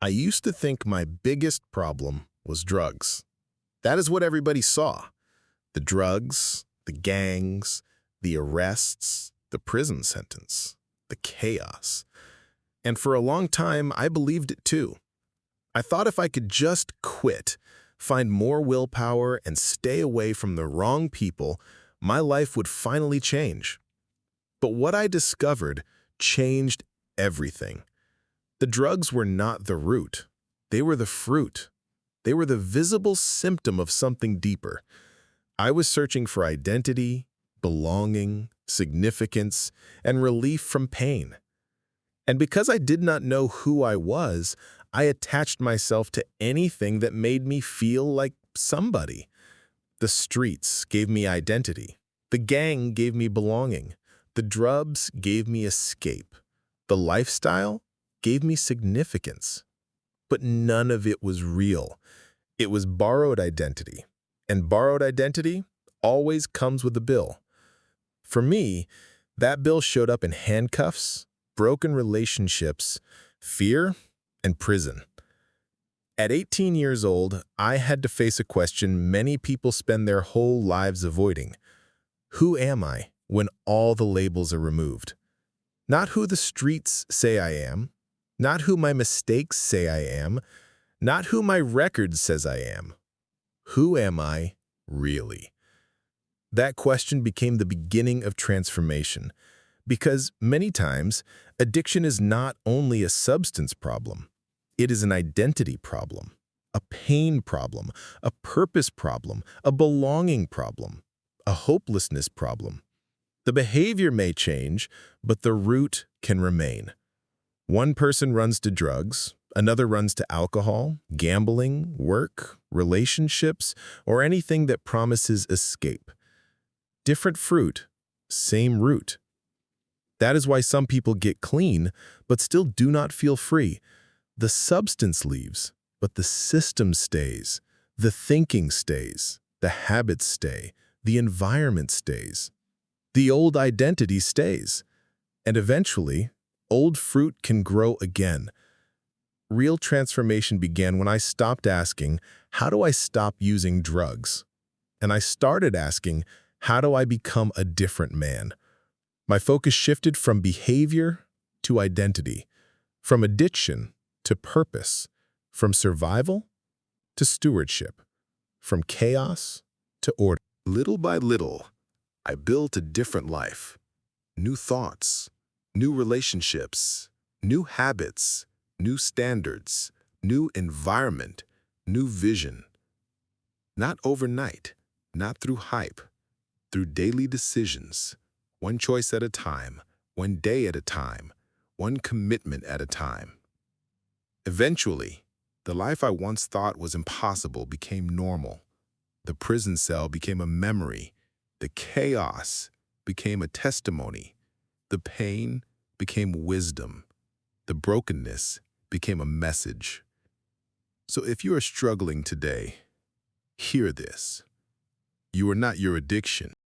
I used to think my biggest problem was drugs. That is what everybody saw. The drugs, the gangs, the arrests, the prison sentence, the chaos. And for a long time, I believed it too. I thought if I could just quit, find more willpower, and stay away from the wrong people, my life would finally change. But what I discovered changed everything. The drugs were not the root. They were the fruit. They were the visible symptom of something deeper. I was searching for identity, belonging, significance, and relief from pain. And because I did not know who I was, I attached myself to anything that made me feel like somebody. The streets gave me identity. The gang gave me belonging. The drugs gave me escape. The lifestyle gave me significance. But none of it was real. It was borrowed identity. And borrowed identity always comes with a bill. For me, that bill showed up in handcuffs, broken relationships, fear, and prison. At 18 years old, I had to face a question many people spend their whole lives avoiding. Who am I when all the labels are removed? Not who the streets say I am, not who my mistakes say I am, not who my record says I am. Who am I really? That question became the beginning of transformation, because many times, addiction is not only a substance problem, it is an identity problem, a pain problem, a purpose problem, a belonging problem, a hopelessness problem. The behavior may change, but the root can remain. One person runs to drugs, another runs to alcohol, gambling, work, relationships, or anything that promises escape. Different fruit, same root. That is why some people get clean, but still do not feel free. The substance leaves, but the system stays. The thinking stays. The habits stay. The environment stays. The old identity stays. And eventually, old fruit can grow again. Real transformation began when I stopped asking, how do I stop using drugs? And I started asking, how do I become a different man? My focus shifted from behavior to identity, from addiction to purpose, from survival to stewardship, from chaos to order. Little by little, I built a different life. New thoughts, new relationships, new habits, new standards, new environment, new vision. Not overnight, not through hype, through daily decisions, one choice at a time, one day at a time, one commitment at a time. Eventually, the life I once thought was impossible became normal. The prison cell became a memory. The chaos became a testimony. The pain became wisdom. The brokenness became a message. So if you are struggling today, hear this. You are not your addiction.